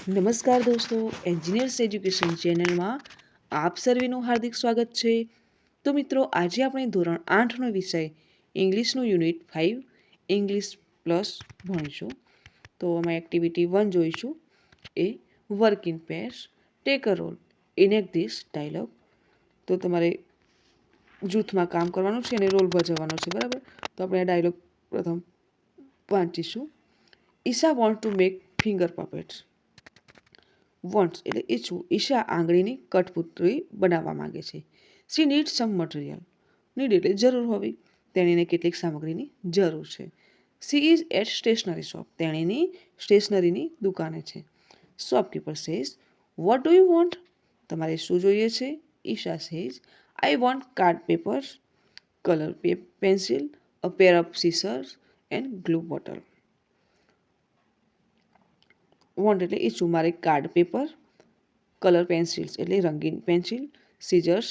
નમસ્કાર દોસ્તો, engineers education ચેનલમાં આપ સર્વેનું હાર્દિક સ્વાગત છે. તો મિત્રો, આજે આપણે ધોરણ 8નો વિષય ઇંગ્લિશનું યુનિટ 5 ઇંગ્લિશ પ્લસ ભણીશું. તો અમે એક્ટિવિટી 1 જોઈશું. A work in pairs, take a role, enact this dialogue. તો તમારે જૂથમાં કામ કરવાનું છે અને રોલ ભજવવાનો છે, બરાબર. તો આપણે આ ડાયલોગ પ્રથમ વાંચીશું. Isha want to make finger puppets. Wants એટલે ઈચ્છું. ઈશા આંગળીની કઠપુતળી બનાવવા માંગે છે. She need some material. Need એટલે જરૂર હોવી. તેણીને કેટલીક સામગ્રીની જરૂર છે. She is at stationery shop. તેણીની સ્ટેશનરીની દુકાને છે. Shopkeeper says what do you want. તમારે શું જોઈએ છે? Isha says I want card papers, colour pencil, a pair of scissors and glue bottle. Want એટલે ઈચ્છું. મારે કાર્ડ પેપર, કલર પેન્સિલ્સ એટલે રંગીન pencil, scissors,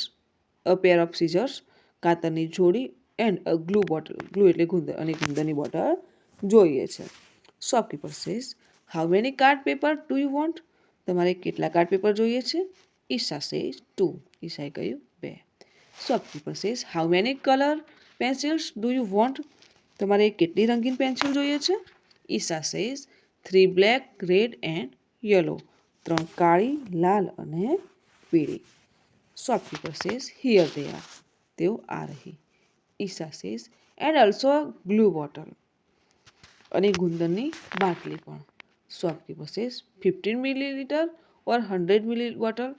a pair of scissors કાતરની જોડી, and a glue bottle, glue એટલે ગુંદર, અને ગુંદરની બોટલ જોઈએ છે. Shopkeeper says how many card paper do you want. તમારે કેટલા કાર્ડ પેપર જોઈએ છે? ઈશા સેઝ 2. ઈશાએ કહ્યું 2. Shopkeeper says how many colour pencils do you want. તમારે કેટલી રંગીન પેન્સિલ જોઈએ છે? Isha says 3 black, red and yellow. 3 કાળી, લાલ અને પીળી. Shopkeeper says here they are. તેઓ આ રહી. Isha says and also a glue bottle. અને ગુંદરની બાટલી પણ. શોપકીપર સેઝ 15 મિલીલીટર ઓર 100 મિલી બોટલ.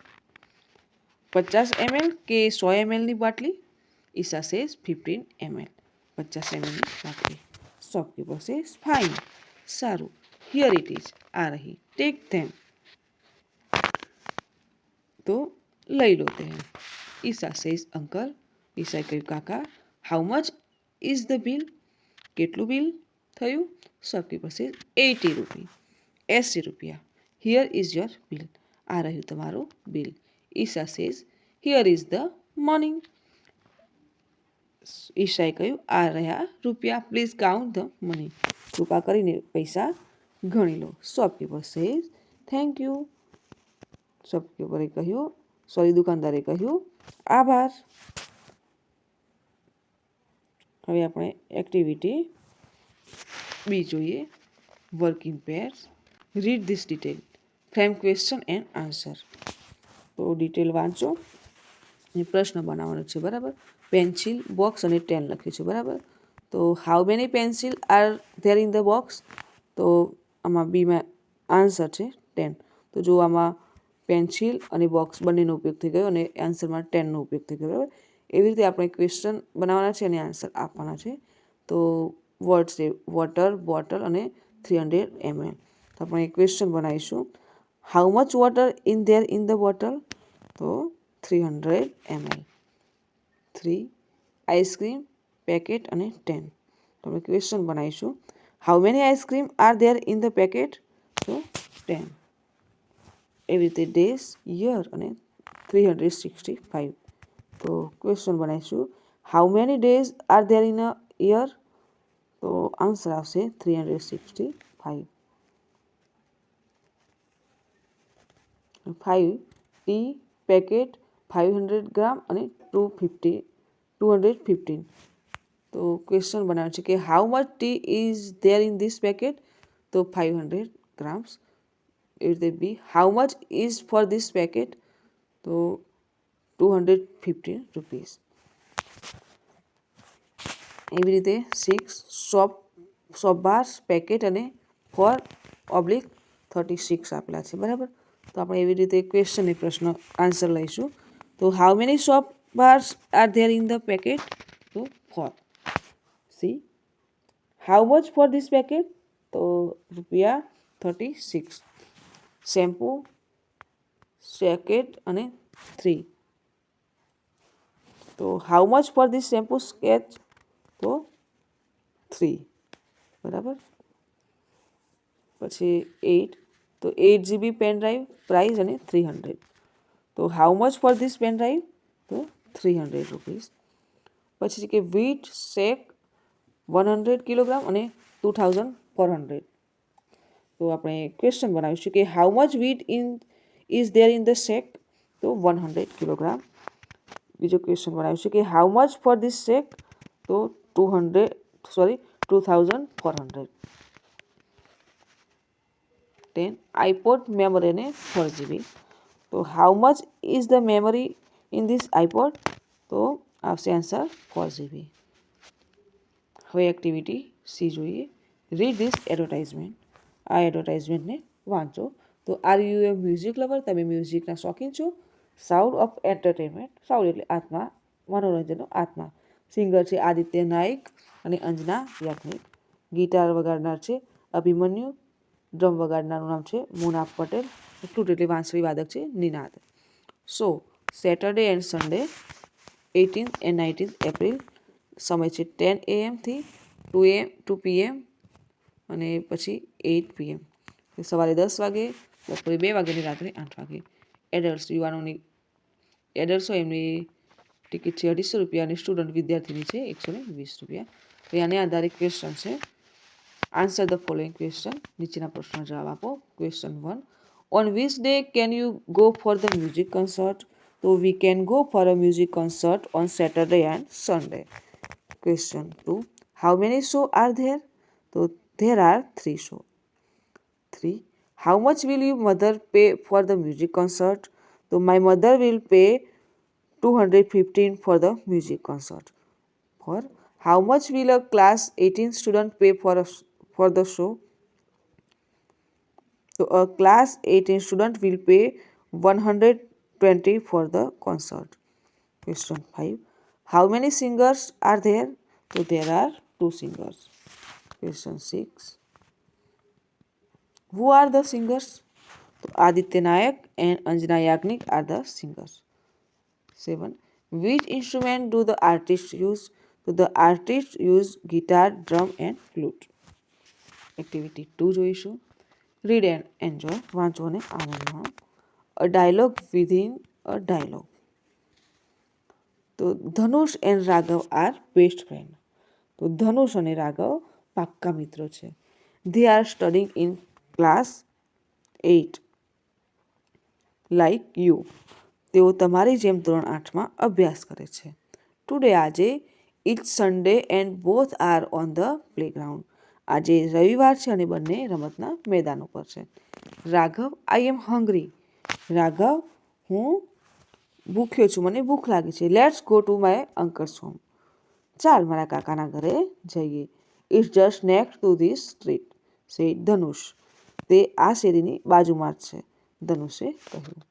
50 ml કે 100 mlની બાટલી. Isha says 15 ml. 50 mlની બાટલી. Shopkeeper says fine. સારું. Here it is. આ રહી. Take them. તો લઈ લો તેને. Isha says uncle. ઈશાએ કહ્યું કાકા. How much is the bill. કેટલું બિલ થયું? Shopkeeper says 80 rupee. 80 રૂપિયા. Here is your bill. આ રહ્યું તમારું bill. Isha says here is the money. ઈશાએ કહ્યું આ રહ્યા રૂપિયા. Please count the money. કૃપા કરીને પૈસા ગણી લો. Shopkeeper says thank you. શોપકીપરે કહ્યું, દુકાનદારે કહ્યું આભાર. હવે આપણે એક્ટિવિટી બી જોઈએ. Work in pairs. Read this detail. Frame question and answer. તો ડિટેલ વાંચો. એ પ્રશ્ન બનાવવાનો છે, બરાબર. પેન્સિલ, બોક્સ અને 10 લખ્યું છે, બરાબર. તો how many pencil are there in the box. તો આમાં બીમાં આન્સર છે 10. તો જો આમાં પેન્સિલ અને બોક્સ બંનેનો ઉપયોગ થઈ ગયો અને આન્સરમાં 10નો ઉપયોગ થઈ ગયો, બરાબર. એવી રીતે આપણે ક્વેશ્ચન બનાવવાના છે અને આન્સર આપવાના છે. તો વર્ડ છે વોટર, બોટલ અને 300 ml. તો આપણે ક્વેશ્ચન બનાવીશું. How much water in their in the bottle. તો 300 ml. 3 આઈસ્ક્રીમ પેકેટ અને 10. તો આપણે ક્વેશ્ચન બનાવીશું. How many ice cream are there in the packet. તો 10. એવી રીતે ડેઝ, યર અને 365. તો ક્વેશ્ચન બનાવીશું. How many days are there in a year. તો આન્સર આવશે 365. 5 ટી પેકેટ 500 ગ્રામ અને 215. તો ક્વેશ્ચન બનાવે છે કે how much tea is there in this packet. તો 500 ગ્રામ્સ. એવી રીતે B how much is for this packet. તો 215 રૂપીઝ. એવી રીતે 6 શોપ બાર્સ પેકેટ અને 4/36 આપેલા છે, બરાબર. તો આપણે એવી રીતે ક્વેશ્ચન એ પ્રશ્ન આન્સર લઈશું. તો how many shop bars are there in the packet. તો 4. C how much for this packet. તો ₹36. શેમ્પૂ સેકેટ અને 3. તો how much for this shampoo sketch. તો 3, બરાબર. પછી 8. તો 8 GB પેન ડ્રાઈવ પ્રાઇસ અને 300. તો how much for this pen drive. તો 300 રૂપીઝ. પછી કે વીટ શેક 100 કિલોગ્રામ અને 2400. તો આપણે ક્વેશ્ચન બનાવીશું કે how much wheat is there in the sack, તો 100 કિલોગ્રામ. બીજો ક્વેશ્ચન બનાવીશું કે how much for this sack, તો 2400. 10 iPod memory ને 4 GB. તો how much is the memory in this iPod, તો આવશે આન્સર 4 GB. હવે એક્ટિવિટી સી જોઈએ. Read this advertisement. આ એડવર્ટાઇઝમેન્ટને વાંચો. તો are you a music lover, તમે મ્યુઝિકના શોખીન છો? સાઉન્ડ ઓફ એન્ટરટેનમેન્ટ, સાઉન્ડ એટલે આત્મા, મનોરંજનનો આત્મા. સિંગર છે આદિત્ય નાયક અને અંજના યાજ્ઞિક. ગિટાર વગાડનાર છે અભિમન્યુ. ડ્રમ વગાડનારનું નામ છે મુનાફ પટેલ. ફ્લૂટ એટલે વાંસળી વાદક છે Ninad. So Saturday and Sunday 18th and 19th April. સમય છે 10 AM થી 2 PM અને પછી 8 PM. સવારે 10 વાગે, બપોરે 2 વાગે અને રાત્રે 8 વાગે. એડલ્ટ્સ યુવાનોની એડલ્ટ્સ હોય એમની ટિકિટ છે 250 રૂપિયા અને સ્ટુડન્ટ વિદ્યાર્થીની છે 120 રૂપિયા. તો આને આધારે ક્વેશ્ચન છે. Answer the following question. નીચેના પ્રશ્નનો જવાબ આપો. Question 1, on which day can you go for the music concert? તો we can go for a music concert on Saturday and Sunday. Question 2, how many show are there? તો there are 3 show. 3, how much will you mother pay for the music concert? તો my mother will pay 215 for the music concert. 4, how much will a class 18 student pay for the show? So a class 18 student will pay 120 for the concert. Question 5, how many singers are there? So there are 2 singers. Question 6, who are the singers? So Aditya Nayak and Anjana Yagnik are the singers. 7, which instrument do the artists use? So the artists use guitar, drum and flute. Activity 2 જોઈશું. Read and enjoy. વાંચો અને આનંદ માણો. A dialogue within a dialogue. તો ધનુષ and Raghav are best friend. તો ધનુષ અને રાઘવ પાક્કા મિત્રો છે. They are studying in class 8 like you. તેઓ તમારી જેમ ધોરણ 8માં અભ્યાસ કરે છે. ટુડે આજે it's Sunday and both are on the playground. આજે રવિવાર છે અને બંને રમતના મેદાન ઉપર છે. Raghav, I am hungry. Raghav, હું ભૂખ્યો છું, મને ભૂખ લાગી છે. Let's go to my uncle's home. ચાલ મારા કાકાના ઘરે જઈએ. It's just next to this street, said Dhanush. તે આ શેરીની બાજુમાં જ છે, ધનુષે કહ્યું.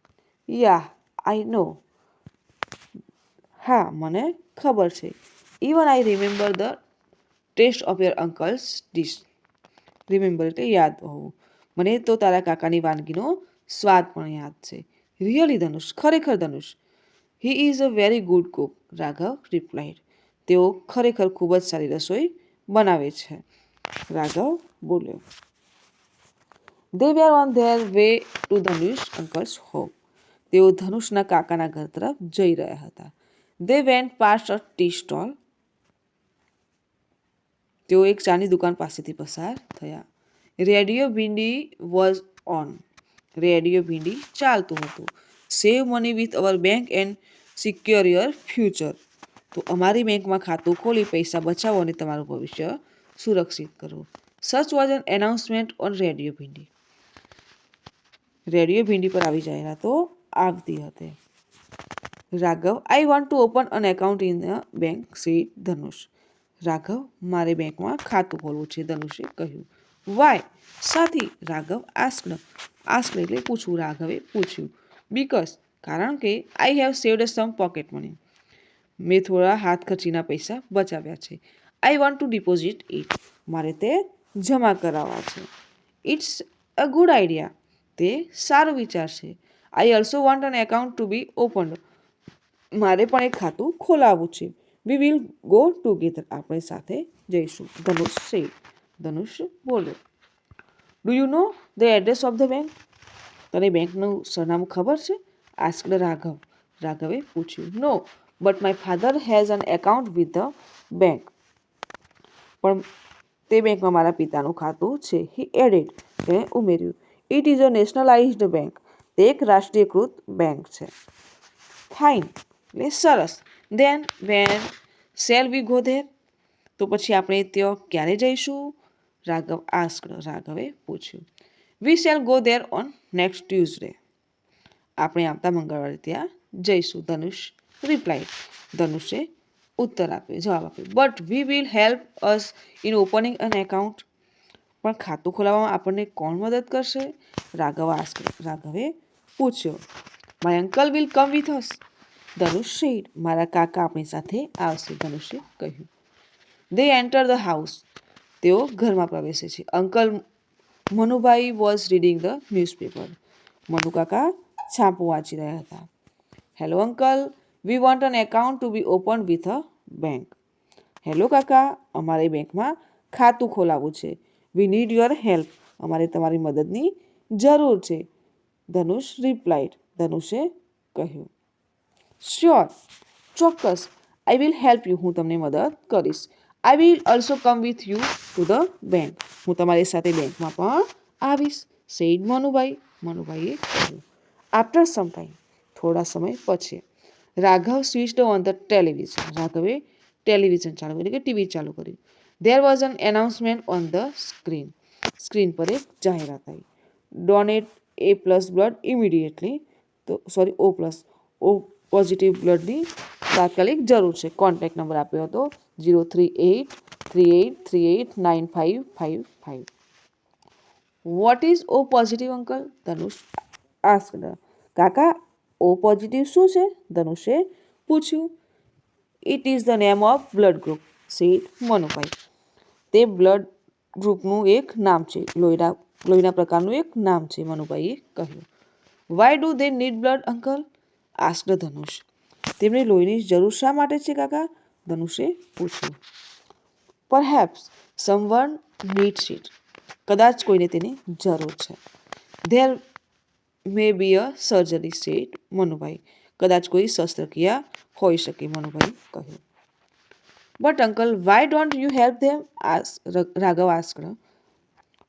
યા આઈ નો. હા મને ખબર છે. Even I remember the taste of your uncle's dish. Remember એટલે યાદ હોવું. મને તો તારા કાકાની વાનગીનો સ્વાદ પણ યાદ છે. રિયલી ધનુષ, ખરેખર Dhanush. He is a very good cook, Raghav replied. તેઓ ખરેખર ખૂબ જ સારી રસોઈ બનાવે છે, રાઘવ બોલ્યો. They were on their way to Dhanush uncle's home. તેઓ ધનુષના કાકાના ઘર તરફ જઈ રહ્યા હતા. They went past a tea stall. તેઓ એક ચાની દુકાન પાસેથી પસાર થયા. Radio Bhindi was on. Radio Bhindi ચાલતું હતું. Save money with our bank and secure your future. તો અમારી બેંકમાં ખાતું ખોલી પૈસા બચાવો અને તમારું ભવિષ્ય સુરક્ષિત કરો. Such was an announcement on radio Bhindi. Radio Bhindi પર આવી જાહેરાતો આવતી હતી. Raghav, I want to open an account in the bank, said Dhanush. Raghav, મારે બેંકમાં ખાતું ખોલવું છે, ધનુષે કહ્યું. વાય, સાથી? રાઘવ આસ્કડ. આસ્કડ એટલે પૂછવું, રાઘવે પૂછ્યું. બીકોઝ, કારણ કે I have saved some pocket money. મેં થોડા હાથ ખર્ચીના પૈસા બચાવ્યા છે. I want to deposit it. મારે તે જમા કરાવવા છે. It's a good idea. તે સારો વિચાર છે. I also want an account to be opened. મારે પણ એક ખાતું ખોલાવવું છે. We will go together. આપણે સાથે જઈશું, ધનુષ સેડ. ધનુષ બોલ્યો. Do you know the address of the bank? તને બેંકનું સરનામું ખબર છે? આસ્કડ રાઘવ. રાઘવે પૂછ્યું. No, but my father has an account with the bank. પણ તે બેંકમાં મારા પિતાનું ખાતું છે. He added. તેણે ઉમેર્યું. It is a nationalised bank. તે એક રાષ્ટ્રીયકૃત બેંક છે. ફાઇન એટલે સરસ. Then when shall we go there? તો પછી આપણે ત્યાં ક્યારે જઈશું? રાઘવે પૂછ્યું. We shall go there on next Tuesday. આપણે આવતા મંગળવારે ત્યાં જઈશું. ધનુષે ઉત્તર આપ્યો, જવાબ આપ્યો. But we will help us in opening an account. પણ ખાતું ખોલાવવામાં આપણને કોણ મદદ કરશે? રાઘવે પૂછ્યો. My uncle will come with us. Dhanush said. મારા કાકા આપણી સાથે આવશે. ધનુષે કહ્યું. They enter the house. તેઓ ઘરમાં પ્રવેશે છે. Uncle Manubhai was reading the newspaper. Manu કાકા છાપું વાંચી રહ્યા હતા. Hello uncle, we want an account to be open with a bank. Hello કાકા, અમારે બેંકમાં ખાતું ખોલાવવું છે. We need your help. અમારે તમારી મદદની જરૂર છે. ધનુષ રિપ્લાઇડ. ધનુષે કહ્યું. શ્યોર, ચોક્કસ. I will help you. હું તમને મદદ કરીશ. I will also come with you to the bank. હું તમારી સાથે બેંકમાં પણ આવીશ. સેડ મનુભાઈએ કહ્યું. After some time. થોડા સમય પછી. Raghav switched on the television. રાઘવે ટેલિવિઝન ચાલુ કર્યું કે ટીવી ચાલુ કર્યું. There was an announcement on the screen. Screen પર એક જાહેરાત આવી. Donate A+ blood immediately. O+. O positive બ્લડની તાત્કાલિક જરૂર છે. કોન્ટેક્ટ નંબર આપ્યો હતો 03838389555. What is O positive uncle? Dhanush asked. કાકા, O પોઝિટિવ શું છે? ધનુષે પૂછ્યું. It is the name of blood group, said Manubhai. તે બ્લડ ગ્રુપનું એક નામ છે. લોહીના પ્રકારનું એક નામ છે. મનુભાઈએ કહ્યું. Why do they need blood uncle? Asked Dhanush. તેમને લોહીની જરૂર શા માટે છે કાકા? ધનુષે પૂછ્યું. Perhaps someone needs it. કદાચ કોઈને તેની જરૂર છે. There may be a surgery, said Manubhai. કદાચ કોઈ શસ્ત્રક્રિયા હોઈ શકે. મનુભાઈ કહ્યું. But uncle, why don't you help them? Raghav asked.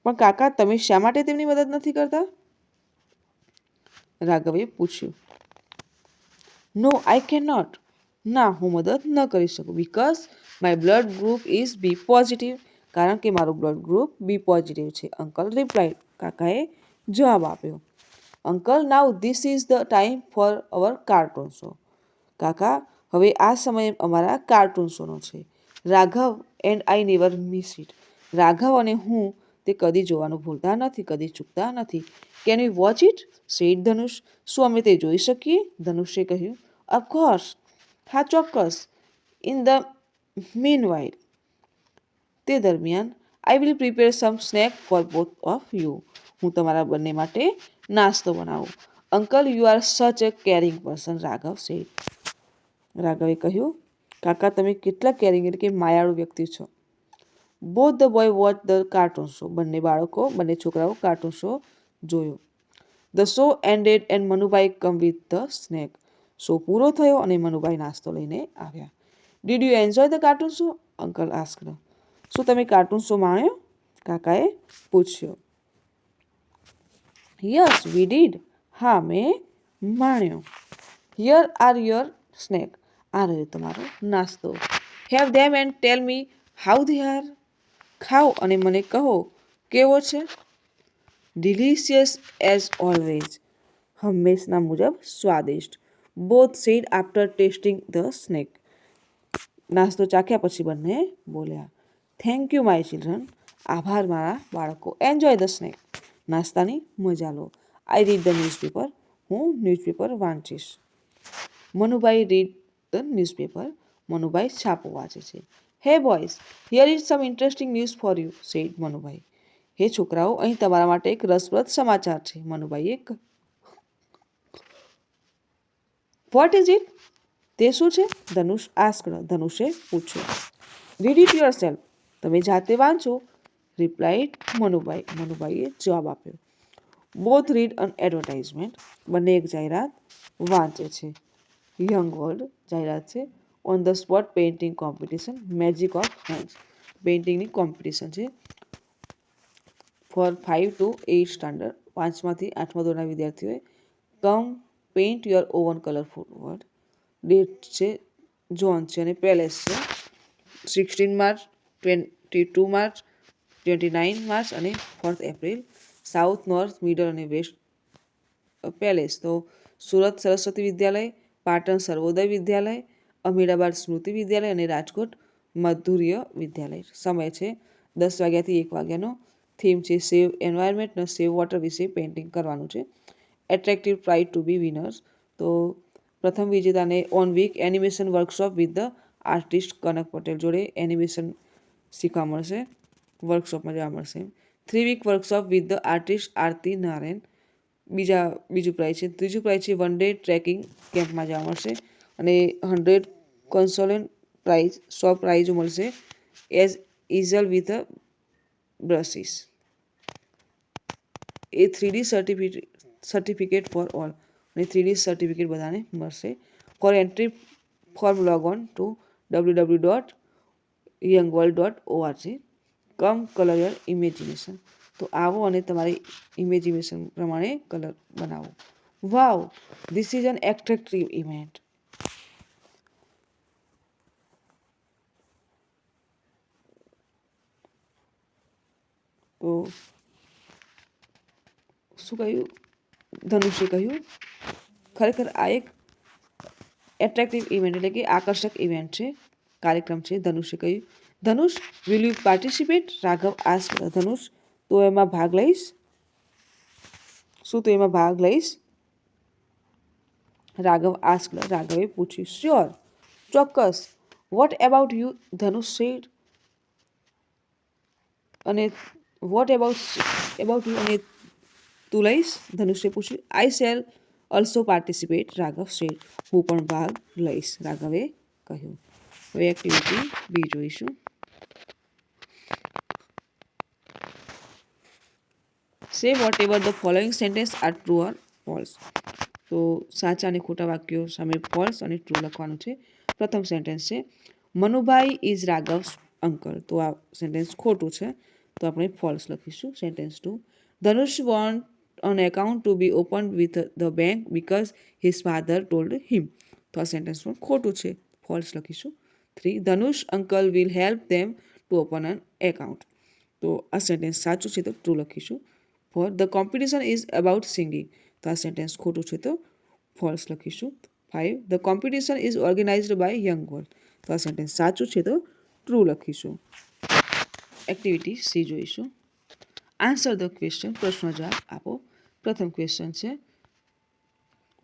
પણ કાકા, તમે શા માટે તેમની મદદ નથી કરતા? રાઘવે પૂછ્યું. No, I can not. ના, હું મદદ ન કરી શકું. Because my blood group is B positive. કારણ કે મારું બ્લડ ગ્રુપ B પોઝિટિવ છે. Uncle replied. કાકાએ જવાબ આપ્યો. Uncle, now this is the time for our cartoon show. કાકા, હવે આ સમય અમારા કાર્ટૂન શોનો છે. Raghav and I never miss it. Raghav અને હું તે કદી જોવાનું ભૂલતા નથી, કદી ચૂકતા નથી. Can you watch it? Said Dhanush. શું અમે તે જોઈ શકીએ? ધનુષે કહ્યું. ઓફકોર્સ. હા, ચોક્કસ. In the meanwhile. તે દરમિયાન I will prepare some snack for both of you. હું તમારા બંને માટે નાસ્તો બનાવું. Uncle, you are such a caring person, Raghav said. રાઘવે કહ્યું. કાકા, તમે કેટલા કેરિંગ એટલે કે માયાળુ વ્યક્તિ છો. Both the boy watch the cartoon show. બંને છોકરાઓ કાર્ટૂન શો જોયો. The show ended and Manubhai come with the snack. Show પૂરો થયો અને મનુભાઈ નાસ્તો લઈને આવ્યા. Did you enjoy the cartoon show? Uncle asked. શું તમે કાર્ટૂન શો માણ્યો? કાકાએ પૂછ્યું. Yes, we did. હા, મેં માણ્યો. Here are your snack. આ રહ્યો તમારો નાસ્તો. Have them and tell me how they R. ખાઓ અને મને કહો કેવો છે. Delicious as always. હંમેશના મુજબ સ્વાદિષ્ટ. Both said after tasting the snack. નાસ્તો ચાખ્યા પછી બંને બોલ્યા. Thank you my children. આભાર મારા બાળકો. Enjoy the snack. નાસ્તાની મજા લો. I read the newspaper. હું ન્યૂઝપેપર વાંચીશ. Manubhai read the newspaper. Manubhai છાપું વાંચે છે. Hey boys, here is some interesting news for you, said Manubhai. હે છોકરાઓ, અહીં તમારા માટે એક રસપ્રદ સમાચાર છે. મનુભાઈએ કહ્યું. What is it? તે શું છે? ધનુષ આસ્ક્ડ. ધનુષે પૂછ્યું. Read it yourself. તમે જાતે વાંચો. રિપ્લાઇડ મનુભાઈ. મનુભાઈએ જવાબ આપ્યો. Both read an advertisement. બંને એક જાહેરાત વાંચે છે. યંગ વર્લ્ડ જાહેરાત છે. On the spot painting competition, magic of hands. પેઇન્ટિંગની કોમ્પિટિશન છે. ફોર 5 to 8 સ્ટાન્ડર્ડ 5માંથી 8મા ધોરણના વિદ્યાર્થીઓએ come paint your own colourful world. Date છે જોન છે અને પેલેસ છે 16 માર્ચ 22 માર્ચ 29 માર્ચ અને 4 એપ્રિલ. સાઉથ નોર્થ મિડલ અને વેસ્ટ પેલેસ તો સુરત સરસ્વતી વિદ્યાલય, પાટણ સર્વોદય વિદ્યાલય, અમીરાબાદ સ્મૃતિ વિદ્યાલય અને રાજકોટ માધુર્ય વિદ્યાલય. સમય છે 10 વાગ્યાથી 1 વાગ્યાનો. થીમ છે સેવ એન્વાયરમેન્ટ અને સેવ વોટર વિશે પેઇન્ટિંગ કરવાનું છે. Attractive prizes to be winners તો પ્રથમ વિજેતાને one week animation workshop with the artist Kanak Patel જોડે એનિમેશન શીખવા મળશે, વર્કશોપમાં જવા મળશે. 3 week workshop with the artist Aarti Narayan બીજું પ્રાઇઝ છે. ત્રીજું પ્રાઇઝ છે 1 ડે ટ્રેકિંગ કેમ્પમાં જવા મળશે અને 100 કન્સોલેન્ટ પ્રાઇઝ 100 પ્રાઇઝો મળશે as easel with brushes. A 3D certificate for all અને 3D સર્ટિફિકેટ બધાને મળશે. For entry form log on to www.youngworld.org. Come colour your imagination તો આવો અને તમારી ઇમેજિનેશન પ્રમાણે કલર બનાવો. Wow, this is an attractive event. તો શું કહ્યું ધનુષે કહ્યું ખરેખર આ એક એટ્રેક્ટિવ ઇવેન્ટ એટલે કે આકર્ષક ઇવેન્ટ છે, કાર્યક્રમ છે. ધનુષે કહ્યું Dhanush will you participate. Raghav ask Dhanush તો એમાં ભાગ લઈશ, શું તું એમાં ભાગ લઈશ? રાઘવ આસ્ક રાઘવે પૂછ્યું. શ્યોર, ચોક્કસ. What about you Dhanush said અને વોટ એબાઉટ યુ અને તું લઈશ ધનુષે પૂછ્યું. I shall also participate Raghav said હું પણ ભાગ લઈશ રાઘવે કહ્યું. હવે એક્ટિવિટી બી જોઈશું. સે vote ever the following sentence are true or false. તો સાચા અને ખોટા વાક્યો સામે ફોલ્સ અને ટ્રુ લખવાનું છે. પ્રથમ સેન્ટેન્સ છે મનુભાઈ ઇઝ રાઘવ્સ અંકલ તો આ સેન્ટેન્સ ખોટું છે તો આપણે ફોલ્સ લખીશું. Sentence 2 Dhanush want an account to be opened with the bank because his father told him તો આ સેન્ટેન્સ પણ ખોટું છે, ફોલ્સ લખીશું. 3 ધનુષ uncle will help them to open an account તો આ સેન્ટેન્સ સાચું છે તો ટ્રુ લખીશું. 4 the competition is about singing તો આ સેન્ટેન્સ ખોટું છે તો ફોલ્સ લખીશું. 5 the competition is organized by young world તો આ સેન્ટેન્સ સાચું છે તો ટ્રુ લખીશું. એક્ટિવિટી સી જોઈશું. આન્સર ધ ક્વેશ્ચન પ્રશ્નો જવાબ આપો. પ્રથમ ક્વેશ્ચન છે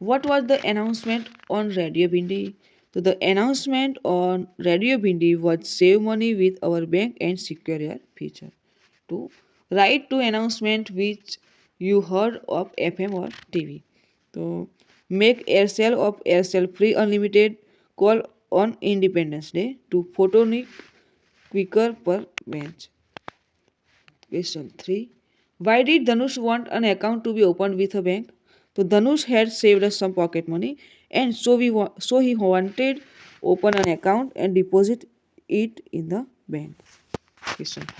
what was the announcement on radio Bhindi તો the announcement on radio Bhindi was save money with our bank and secure your future. 2 write two announcement which you heard of FM or TV તો make Aircel of Aircel free unlimited call on Independence Day to photonic quicker પર bench. Question 3 why did Dhanush want an account to be opened with a bank so Dhanush had saved us some pocket money and so he wanted open an account and deposit it in the bank. Question 5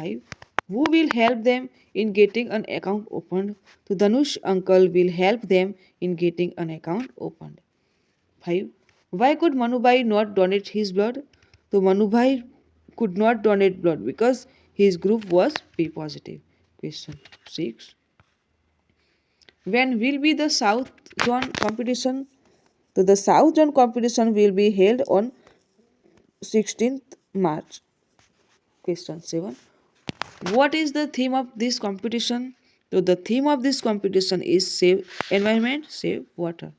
who will help them in getting an account opened so Dhanush uncle will help them in getting an account opened. 5 why could Manubhai not donate his blood so Manubhai could not donate blood because his group was B positive. Question 6 when will be the South Zone competition so the South Zone competition will be held on 16th March. Question 7 what is the theme of this competition so the theme of this competition is save environment save water.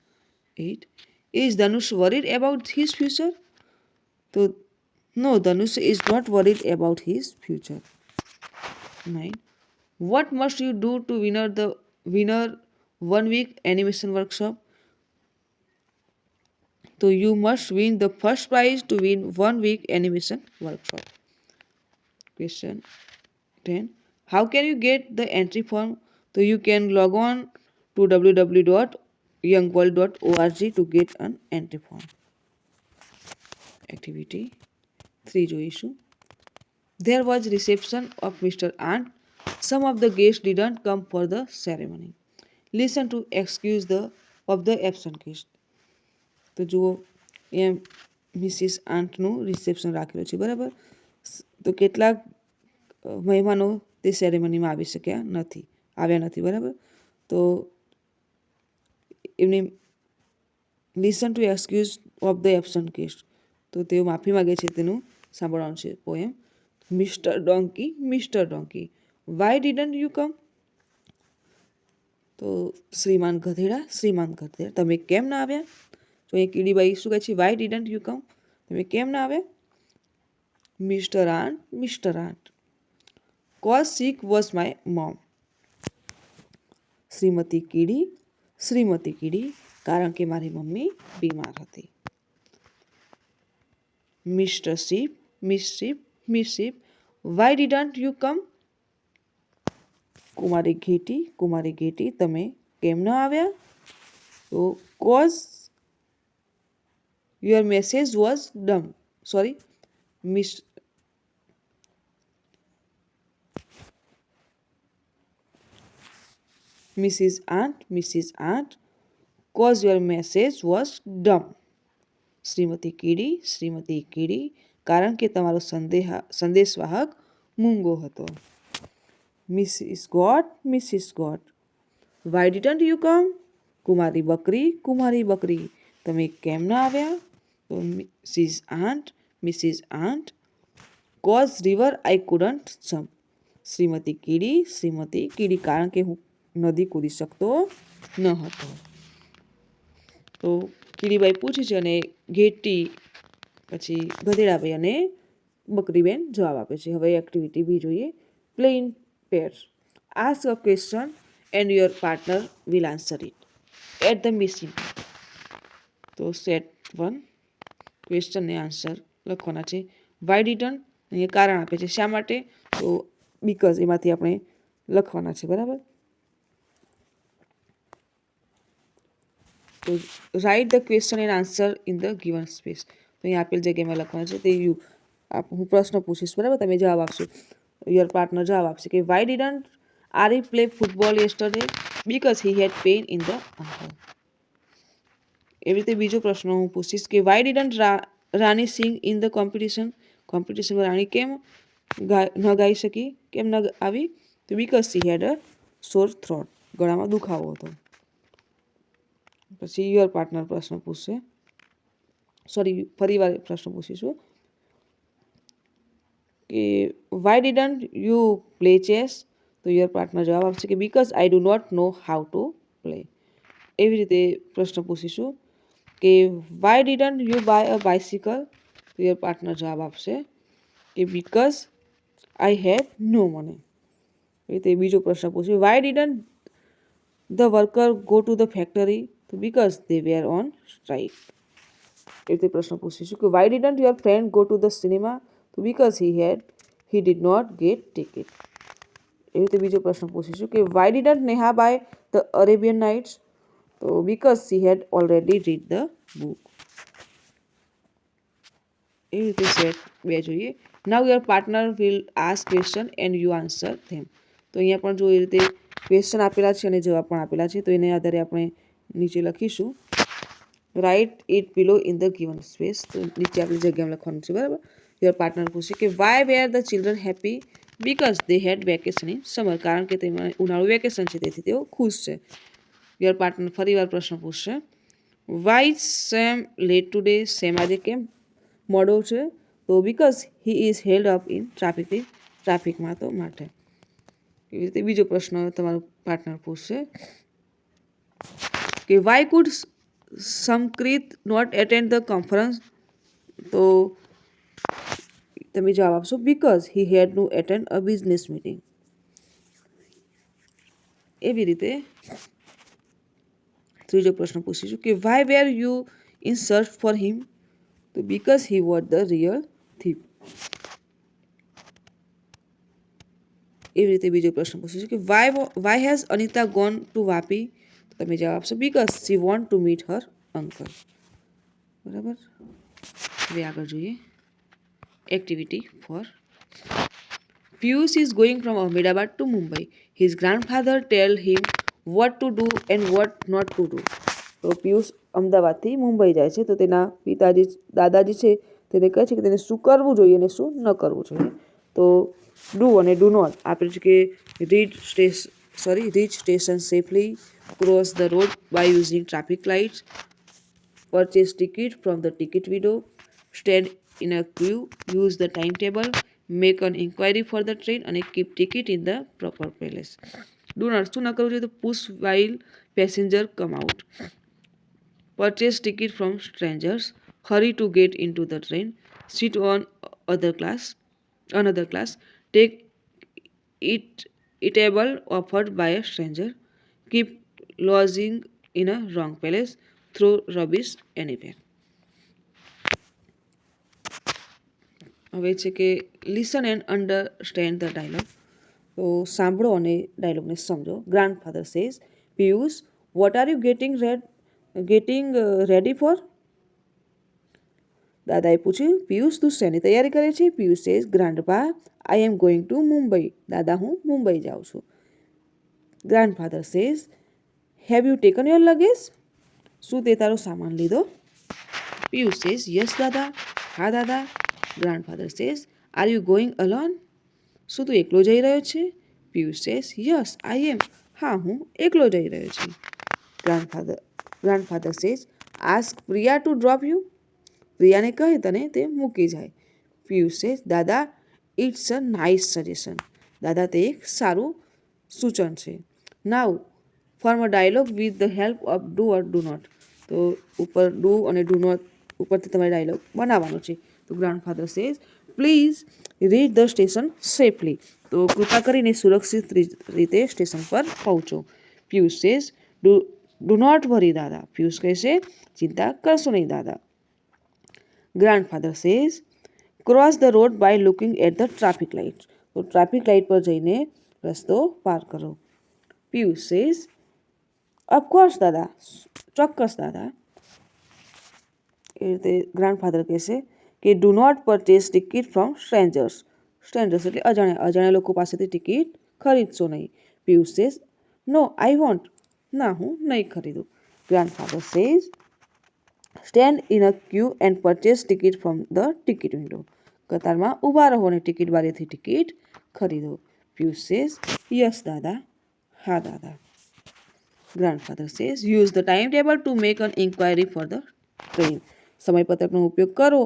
8 is Dhanush worried about his future so no Dhanush is not worried about his future. 9 what must you do to winner 1 week animation workshop so you must win the first prize to win 1 week animation workshop. Question 10 how can you get the entry form so you can log on to www.youngworld.org to get an entry form. Activity 3 જોઈશું. There was reception of Mr. Ant Some of the guests didn't come for the ceremony. Listen to excuse of the absent guest. તો જુઓ એમ Mrs આંટનું reception રાખેલું છે બરાબર. તો કેટલાક મહેમાનો તે સેરેમનીમાં આવ્યા નથી બરાબર. તો એમને listen to excuse of the absent guest, તો તેઓ માફી માગે છે તેનું સાંભળવાનું છે poem. Mister donkey why didn't you come? તો શ્રીમાન ગધેડા તમે કેમ ના આવ્યા? તો એ કીડીબાઈ શું કહે છે? Why didn't you come? તમે કેમ ના આવ્યા? Mister ant cause sick was my mom. શ્રીમતી કીડી કારણ કે મારી મમ્મી બીમાર હતી. Miss sheep why didn't you come? કુમારી ઘેટી તમે કેમ ન આવ્યા? તો cause your message was dumb. Mrs ant cause your message was dumb. શ્રીમતી કીડી કારણ કે તમારો સંદેશવાહક મૂંગો હતો. Mrs goat why didn't you come? કુમારી બકરી તમે કેમ ના આવ્યા? તો Mrs ant cause river I couldn't jump. શ્રીમતી કીડી કારણ કે હું નદી કૂદી શકતો ન હતો. તો કીડીબાઈ પૂછે છે અને ઘેટી પછી ગધેડાભાઈ અને બકરીબેન જવાબ આપે છે. હવે એક્ટિવિટી બી જોઈએ. Play in pairs. Ask a question and your partner will answer it at the missing. તો સેટ 1 ક્વેશ્ચન ને આન્સર લખવાના છે. વાય ડીડન્ટ અહીંયા કારણ આપે છે શા માટે? તો બીકોઝ એમાંથી આપણે લખવાના છે બરાબર. તો write the question and answer in the given space. તો અહીંયા આપેલ જગ્યામાં લખવાના છે તે હું પ્રશ્ન પૂછીશ બરાબર, તમે જવાબ આપશો. યોર પાર્ટનર જવાબ આપશે કે why didn't Ari play football yesterday? Because he had pain in the ankle. એવી રીતે બીજો પ્રશ્ન હું પૂછીશ કે why didn't Rani sing in the કોમ્પિટિશનમાં રાણી કેમ ન ગાઈ શકી, કેમ ન આવી? તો બીકોઝ સી હેડ અ સોર થ્રોટ, ગળામાં દુખાવો હતો. પછી યોર પાર્ટનર પ્રશ્ન પૂછશે, ફરીવાર પ્રશ્ન પૂછીશું કે why didn't you play chess? તો યોર પાર્ટનર જવાબ આપશે કે because I do not know how to play. એવી રીતે પ્રશ્ન પૂછીશું કે why didn't you buy a bicycle? તો યોર પાર્ટનર જવાબ આપશે કે because I head no money. એવી રીતે બીજો પ્રશ્ન પૂછ્યો why didn't the worker go to the factory? તો because they were on strike. એવી રીતે પ્રશ્ન પૂછીશું કે why didn't your friend go to the cinema? તો because he did not get ticket. એવી રીતે બીજો પ્રશ્ન પૂછીશું કે why didn't Neha buy the Arabian nights? તો because she had already read the book. એવી રીતે સેટ 2 જોઈએ. Now your partner will ask question and you answer them. તો અહીંયા પણ જો એ રીતે ક્વેશ્ચન આપેલા છે અને જવાબ પણ આપેલા છે, તો એને આધારે આપણે નીચે લખીશું write it below in the given space. તો નીચે આપણી જગ્યામાં લખવાનું છે બરાબર. યોર પાર્ટનર પૂછે કે why were the children happy? Because they had vacation in summer, કારણ કે તેમાં ઉનાળુ વેકેશન છે તેથી તેઓ ખુશ છે. યોર પાર્ટનર ફરીવાર પ્રશ્ન પૂછશે why Sam late today? Sam આજે કેમ મોડો છે? તો because he is held up in ટ્રાફિકમાં, તો માટે. એવી રીતે બીજો પ્રશ્ન તમારો પાર્ટનર પૂછશે કે why could Samkrit not attend the conference? તો તમે જવાબ આપશો because he had to attend a business meeting. એવી રીતે ત્રીજો પ્રશ્ન પૂછીશું કે why were you in search for him? તો because he was the real thief. એવી રીતે બીજો પ્રશ્ન પૂછીશું કે why has Anita gone to Vapi? તો તમે જવાબ આપશો because she want to meet her uncle. બરાબર. હવે આગળ જોઈએ activity 4. Piyush is going from Ahmedabad to Mumbai. His grandfather tell him what to do and what not to do. તો પિયુષ અમદાવાદથી મુંબઈ જાય છે, તો તેના પિતાજી દાદાજી છે તેને કહે છે કે તેને શું કરવું જોઈએ અને શું ન કરવું જોઈએ. તો ડુ અને ડુ નોટ આપેલું છે કે reach station safely, cross the road by using traffic lights, purchase ticket from the ticket window, stand in a queue, use the timetable, make an inquiry for the train અને keep ticket in the proper place. Do not શું ન કરવું જોઈએ તો push while passenger come out, purchase ticket from strangers, hurry to get into the train, sit on another class, take eatable offered by a stranger, keep lodging in a wrong place, throw rubbish anywhere. હવે છે કે listen and understand the dialogue. તો સાંભળો અને ડાયલોગને સમજો. Grandfather says, Piyush, what are you getting ready for? દાદાએ પૂછ્યું, પિયુષ તું શેની તૈયારી કરે છે? Piyush says, ગ્રાન્ડપા, I am going to Mumbai. દાદા હું મુંબઈ જાઉં છું. Grandfather says, have you taken your luggage? શું તે તારો સામાન લીધો? પિયુષ સેઝ, યસ દાદા, હા દાદા. Grandfather says, are you going alone? શું તું એકલો જઈ રહ્યો છે? Piyush says, yes I am, હા હું એકલો જઈ રહ્યો છું. Grandfather says, ask Priya to drop you? પ્રિયાને કહે તને તે મૂકી જાય. પિયુષ સેઝ, દાદા ઇટ્સ અ નાઇસ સજેશન. દાદા તે એક સારું સૂચન છે. Now form a dialogue with the help of do or do not. તો ઉપર ડુ અને ડુ નોટ ઉપરથી તમારે ડાયલોગ બનાવવાનો છે. તો grandfather says, please reach the station safely. તો કૃપા કરીને સુરક્ષિત રીતે સ્ટેશન પર પહોંચો. Piyush says, do not worry દાદા. પિયુષ કહેશે, ચિંતા કરશો નહીં દાદા. Grandfather says, cross the road by looking at the traffic light. તો ટ્રાફિક લાઇટ પર જઈને રસ્તો પાર કરો. પિયુષ સેઝ, ઓફકોર્સ દાદા, ચોક્કસ દાદા. એ રીતે ગ્રાન્ડફાધર કહેશે કે do not purchase ticket from strangers. Strangers એટલે અજાણ્યા લોકો પાસેથી ટિકિટ ખરીદશો નહીં. Piyush says, no I won't. ના હું નહીં ખરીદું. Grandfather says, stand in a queue and purchase ticket from the ticket window. કતારમાં ઊભા રહો અને ટિકિટ બારીથી ટિકિટ ખરીદો. પિયુષ સેઝ, યસ દાદા, હા દાદા. Grandfather says, use the time table to make an inquiry for the train. સમયપત્રકનો ઉપયોગ કરો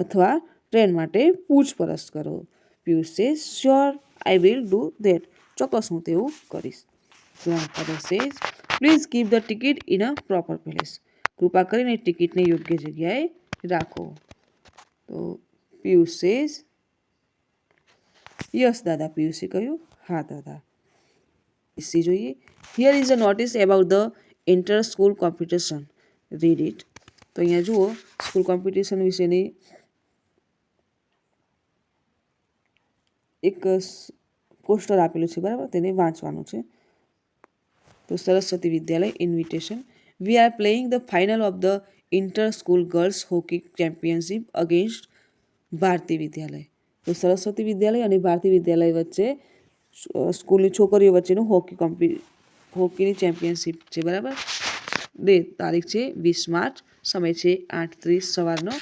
અથવા ટ્રેન માટે પૂછપરછ કરો. Piyush says, sure I will do that. ચોક્કસ હું તેવું કરીશ. Grandfather says, please keep the ticket in a proper place. કૃપા કરીને ટિકિટને યોગ્ય જગ્યાએ રાખો. તો પિયુષ સેઝ, યસ દાદા. પિયુષે કહ્યું, હા દાદા. સી જોઈએ. Here is a notice about the inter school competition. Read it. તો અહીંયા જુઓ સ્કૂલ કોમ્પિટિશન વિશેની એક પોસ્ટર આપેલું છે, બરાબર, તેને વાંચવાનું છે. તો Saraswati Vidyalaya invitation. We are playing the final of the inter school girls hockey championship against Bharati Vidyalaya. તો સરસ્વતી વિદ્યાલય અને ભારતી વિદ્યાલય વચ્ચે સ્કૂલની છોકરીઓ વચ્ચેનું હોકીની ચેમ્પિયનશિપ છે, બરાબર. તારીખ છે 20 માર્ચ, સમય છે 8:30 સવારનો.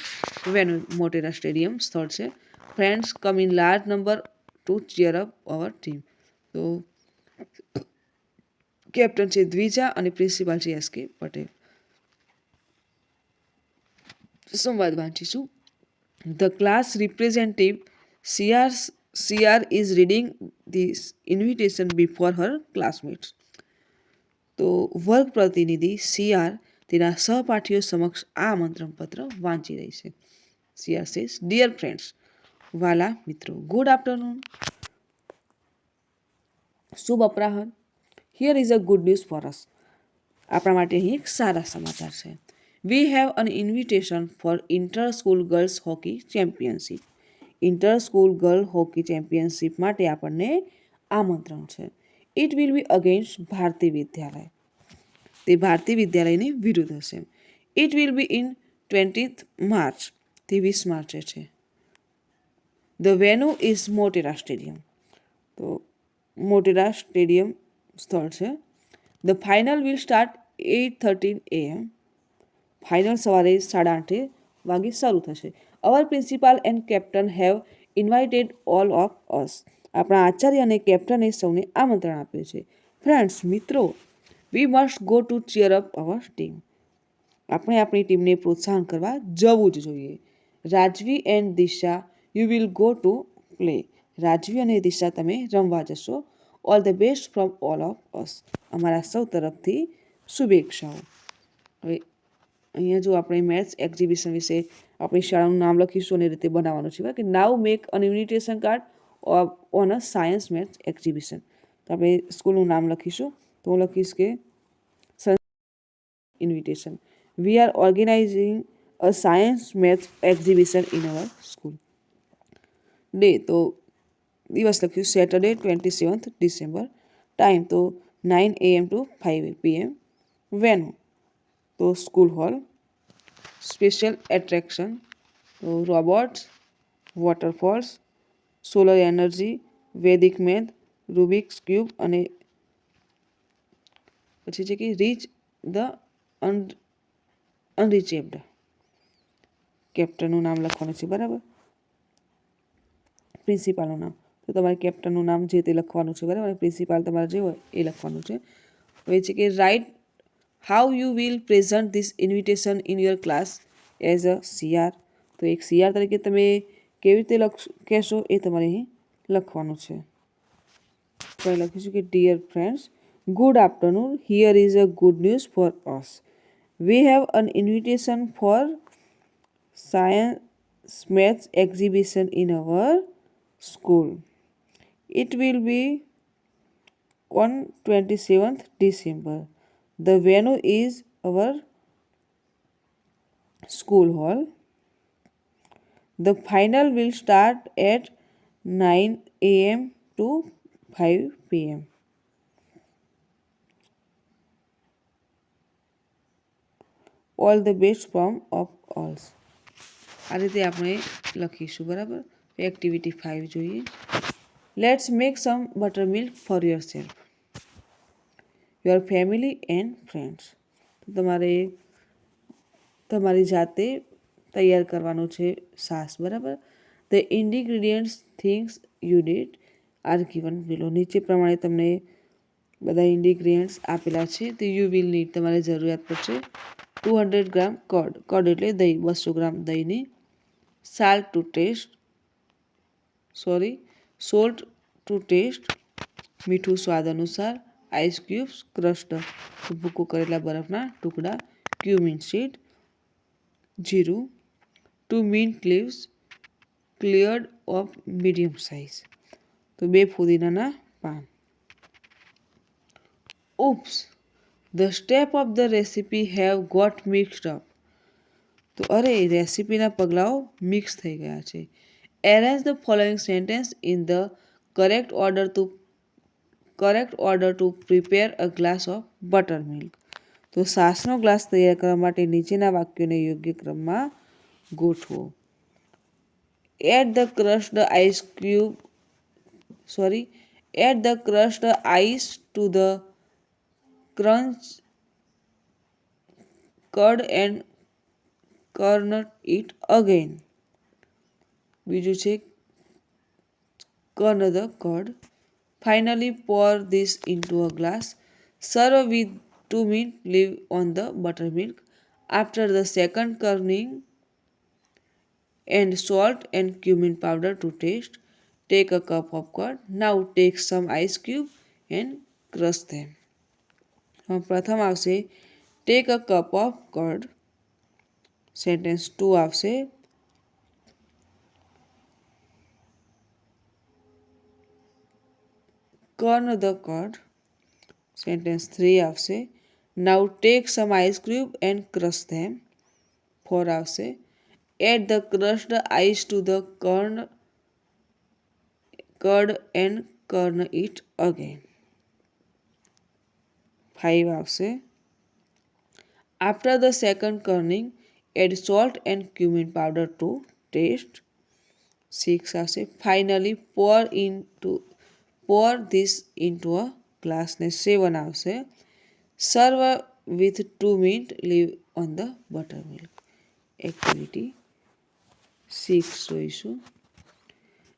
વેન્યુ મોટેરા સ્ટેડિયમ સ્થળ છે. Friends come in large number to cheer up our team. તો કેપ્ટન છે દ્વિજા અને પ્રિન્સિપાલ છે એસ કે પટેલ. સંવાદ વાંચીશું. The class representative CR is reading this invitation before her classmates. તો વર્ગ પ્રતિનિધિ CR તેના સહપાઠીઓ સમક્ષ આ આમંત્રણ પત્ર વાંચી રહી છે. CR says, ડિયર ફ્રેન્ડ્સ, વાલા મિત્રો, ગુડ આફ્ટરનૂન, શુભ અપરાહ્ન. Here is a good news for us. આપણા માટે અહીં એક સારા સમાચાર છે. We have an invitation for inter school girls hockey championship. Inter school girl hockey championship માટે આપણને આમંત્રણ છે. It will be against Bharati Vidyalaya. તે ભારતી વિદ્યાલયની વિરુદ્ધ હશે. It will be in 20th March. તે 20 માર્ચે છે. The venue is Motera stadium. તો મોટેરા સ્ટેડિયમ સ્થળ છે. The final will start 8:13 AM. Final સવારે 8:30 વાગે શરૂ થશે. Our principal and captain have invited all of us. આપણા આચાર્ય અને કેપ્ટને સૌને આમંત્રણ આપ્યું છે. ફ્રેન્ડ્સ, મિત્રો, we must go to cheer up our team. આપણે આપણી ટીમને પ્રોત્સાહન કરવા જવું જ જોઈએ. રાજવી and Disha, you will go to play. રાજવી અને દિશા, તમે રમવા જશો. All the best from all of અસ. અમારા સૌ તરફથી શુભેચ્છાઓ. હવે અહીંયા જો આપણે મેથ્સ એક્ઝિબિશન વિશે આપણી શાળાનું નામ લખીશું અને રીતે બનાવવાનું છે કે now make an invitation card on a science maths exhibition. તો આપણે સ્કૂલનું નામ લખીશું. તો હું લખીશ કે invitation. We are organising a science maths exhibition in our school. Day તો દિવસ લખ્યું સેટરડે 27th ડિસેમ્બર. ટાઈમ તો 9 AM to 5 PM. વેન્યુ તો સ્કૂલ હોલ. સ્પેશિયલ એટ્રેક્શન તો રોબોટ્સ, વોટરફોલ્સ, સોલર એનર્જી, વૈદિક મેથ, રૂબિક્સ ક્યુબ અને પછી છે કે રીચ ધ અનરીચેબડ. કેપ્ટનનું નામ લખવાનું છે, બરાબર. પ્રિન્સિપાલનું નામ તો તમારે કેપ્ટનનું નામ જે તે લખવાનું છે, બરાબર. પ્રિન્સિપાલ તમારે જે હોય એ લખવાનું છે. હવે છે કે write how you will present this invitation in your class as a CR. તો એક CR તરીકે તમે કેવી રીતે કહેશો એ તમારે અહીં લખવાનું છે. તો અહીં લખીશું કે dear friends, good afternoon. Here is a good news for us. We have an invitation for science maths exhibition in our school. It will be on 27th December. The venue is our school hall. The final will start at 9 AM to 5 PM. All the best from of all. આ રીતે આપણે લખીશું, બરાબર. Activity 5 જોઈએ. Let's make sum butter milk for your self, your family and friends. તો તમારે તમારી જાતે તૈયાર કરવાનું છે છાશ, બરાબર. The ingredients things you need R given below. નીચે પ્રમાણે તમને બધા ઇન્ગ્રીડિયન્ટ્સ આપેલા છે. તો યુ વિલ નીડ, તમારે જરૂરિયાત પડશે 200 ગ્રામ કર્ડ. કર્ડ એટલે દહીં, 200 ગ્રામ દહીંની. સોલ્ટ ટુ ટેસ્ટ, મીઠું સ્વાદ અનુસાર. આઈસ ક્યુબ્સ ક્રસ્ડ, ભૂકો કરેલા બરફના ટુકડા. ક્યુમિન સીડ, જીરું. 2 mint leaves cleared of medium size. તો 2 ફુદીનાના પાન. Oops, the step of the recipe have got mixed up. તો અરે, રેસીપીના પગલાઓ મિક્સ થઈ ગયા છે. Arrange the following sentence in the correct order to prepare a glass of buttermilk. તો છાશનો glass તૈયાર કરવા માટે નીચેના વાક્યોને યોગ્ય ક્રમમાં ગોઠવો. Add the crushed ice to the curd and churn it again. બીજું છે churn the curd. Finally, pour this into a glass. Serve with 2 mint leaf on the buttermilk. After the second churning, and salt and cumin powder to taste. Take a cup of curd. Now take some ice cube and crush them. પ્રથમ આવશે take a cup of curd. Sentence 2 આવશે churn the curd. Sentence 3 આવશે now take some ice cube and crush them. 4 આવશે add the crushed ice to the curd and churn it again. 5 આવશે after the second churning, add salt and cumin powder to taste. 6 આવશે finally pour pour this into a glass ને 7 આવશે. Serve with 2 minute leave on the buttermilk. Activity 6 જોઈશું.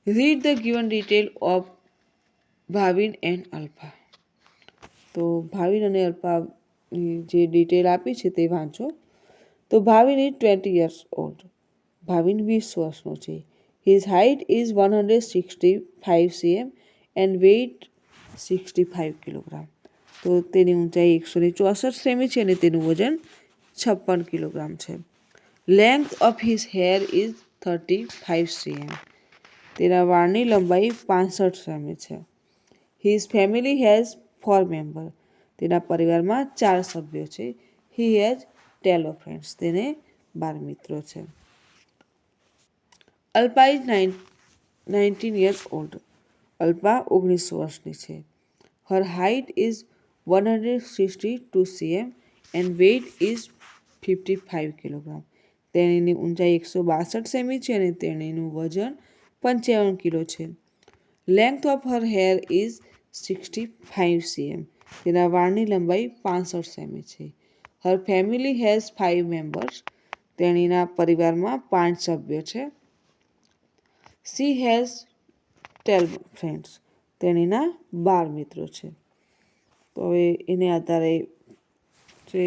Read the given detail of Bhavin and Alpa. તો ભાવિન અને અલ્પાની જે detail આપી છે તે વાંચો. તો Bhavin is 20 years old. Bhavin 20 વર્ષનો છે. His height is 165 cm and weight 65 kilogram. તો તેની ઊંચાઈ 164 સેમી છે અને તેનું વજન 56 કિલોગ્રામ છે. Length of his hair is 35 cm. તેના વાળની લંબાઈ 65 સેમી છે. His family has 4 member. તેના પરિવારમાં 4 સભ્યો છે. He has 12 friends. તેને 12 મિત્રો છે. Alpa is 19 years old. Alpa 19 વર્ષની છે. Her height is 162 cm and weight is 55 kilogram. તેણીની ઊંચાઈ 162 સેમી છે અને તેણીનું વજન 55 કિલો છે. Length of her hair is 65 cm. તેના વાળની લંબાઈ 65 સેમી છે. Her family has 5 members. તેણીના પરિવારમાં 5 સભ્યો છે. She has 12 friends. તેણીના 12 મિત્રો છે. તો હવે એને આધારે જે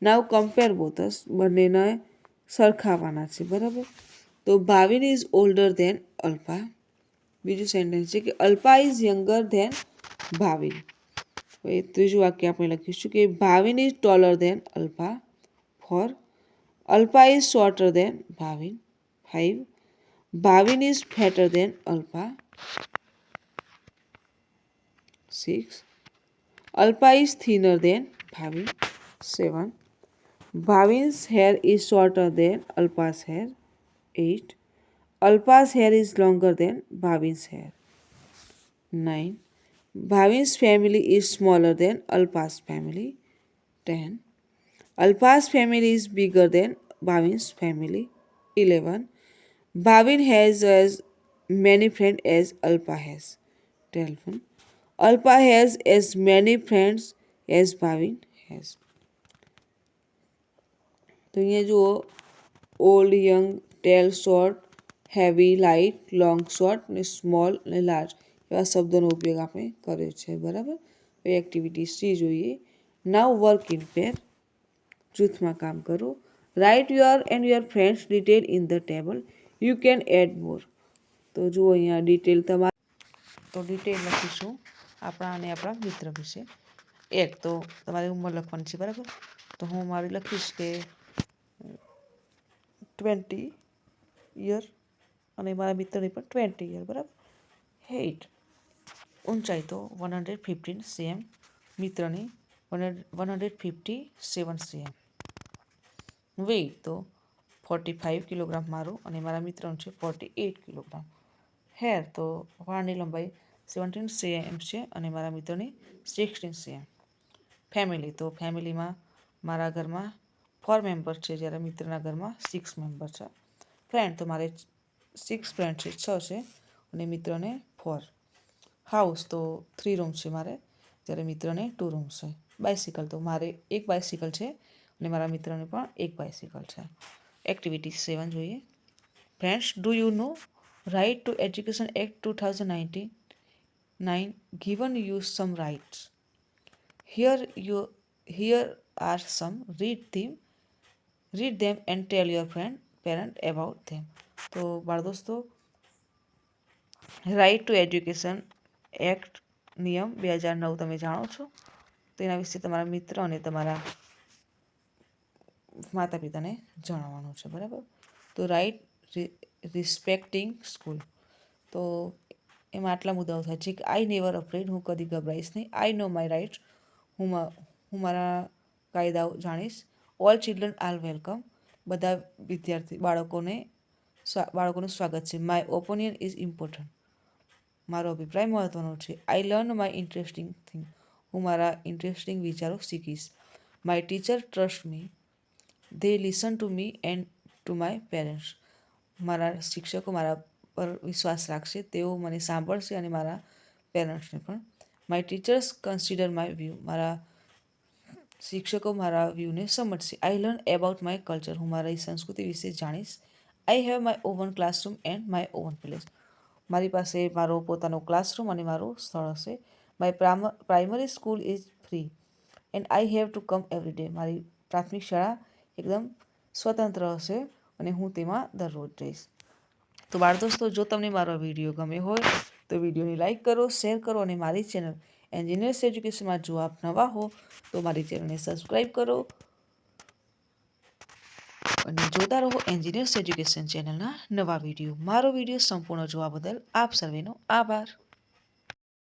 નાવ કમ્પેર બોથસ બંનેને સરખાવવાના છે, બરાબર. તો Bhavin is older than Alpa. બીજું સેન્ટેન્સ છે કે Alpa is younger than Bhavin. હવે ત્રીજું વાક્ય આપણે લખીશું કે Bhavin is taller than Alpa. 4. Alpa is shorter than Bhavin. 5. Bhavin is fatter than Alpa. 6. Alpa is thinner than Bhavin. 7. Bhavin's hair is shorter than Alpa's hair. 8. Alpa's hair is longer than Bhavin's hair. 9. Bhavin's family is smaller than Alpa's family. 10. Alpa's family is bigger than Bhavin's family. 11. Bhavin has as many friends as Alpa has. 12. Alpa has as many friends as Bhavin has. તો અહીંયા જુઓ old, young, tall, short, heavy, light, long, short ને small અને large એવા શબ્દોનો ઉપયોગ આપણે કર્યો છે, બરાબર. હવે એક્ટિવિટી સી જોઈએ. Now work in pair. જૂથમાં કામ કરો. Write your and your friends detail in the table. You can add more. તો જુઓ અહીંયા ડિટેલ તમારે તો ડિટેલ લખીશું આપણા અને આપણા મિત્ર વિશે. એક તો તમારી ઉંમર લખવાની છે, બરાબર. તો હું મારી લખીશ કે 20 યર અને મારા મિત્રની પણ 20 યર, બરાબર. હાઇટ ઊંચાઈ તો 115 cm. મિત્રની 157 cm. વેઇટ તો 45 કિલોગ્રામ મારું અને મારા મિત્રનું છે 48 કિલોગ્રામ. હેર તો વાળની લંબાઈ 17 cm છે અને મારા મિત્રની 16 cm. ફેમિલી તો ફેમિલીમાં મારા ઘરમાં 4 મેમ્બર છે જ્યારે મિત્રના ઘરમાં 6 મેમ્બર છે. ફ્રેન્ડ તો મારે 6 ફ્રેન્ડ છે, 6 છે અને મિત્રને 4. હાઉસ તો 3 રૂમ છે મારે જ્યારે મિત્રને 2 રૂમ છે. બાઇસિકલ તો મારે એક બાઇસિકલ છે અને મારા મિત્રને પણ એક બાઇસિકલ છે. એક્ટિવિટી 7 જોઈએ. Friends, do you know right to education act 2009 given you some rights. Here are some. Read them and tell your parent about them. તો બાળ દોસ્તો, રાઇટ ટુ એજ્યુકેશન એક્ટ નિયમ 2009 તમે જાણો છો. તેના વિશે તમારા મિત્ર અને તમારા માતા પિતાને જણાવવાનું છે, બરાબર. તો રાઇટ રિસ્પેક્ટિંગ સ્કૂલ. તો એમાં આટલા મુદ્દાઓ થાય છે કે આઈ નેવર અફ્રેડ. હું કદી ગભરાઈશ નહીં. I know my rights. હું મારા કાયદાઓ જાણીશ. All children are welcome. બધા બાળકોનું સ્વાગત છે. My opinion is important. મારો અભિપ્રાય મહત્વનો છે. I learn my interesting thing. હું મારા ઇન્ટરેસ્ટિંગ વિચારો શીખીશ. My teacher trust me. They listen to me and to my parents. મારા શિક્ષકો મારા પર વિશ્વાસ રાખશે. તેઓ મને સાંભળશે અને મારા પેરેન્ટ્સને પણ. My teachers consider my view, મારા શિક્ષકો મારા વ્યૂને સમજશે. I learn about my culture, હું મારી સંસ્કૃતિ વિશે જાણીશ. I have my own classroom and my own place, મારી પાસે મારો પોતાનો ક્લાસરૂમ અને મારું સ્થળ હશે. My primary school is free and I have to come every day, મારી પ્રાથમિક શાળા એકદમ સ્વતંત્ર હશે અને હું તેમાં દરરોજ જઈશ. તો બાળ દોસ્તો, જો તમને મારો વિડીયો ગમે હોય તો વિડીયોને લાઇક કરો, શેર કરો અને મારી ચેનલ એન્જિનિયર્સ એજ્યુકેશનમાં જો આપ નવા હો તો મારી ચેનલને સબસ્ક્રાઈબ કરો અને જોતા રહો એન્જિનિયર્સ એજ્યુકેશન ચેનલના નવા વિડીયો. મારો વિડીયો સંપૂર્ણ જોવા બદલ આપ સર્વેનો આભાર.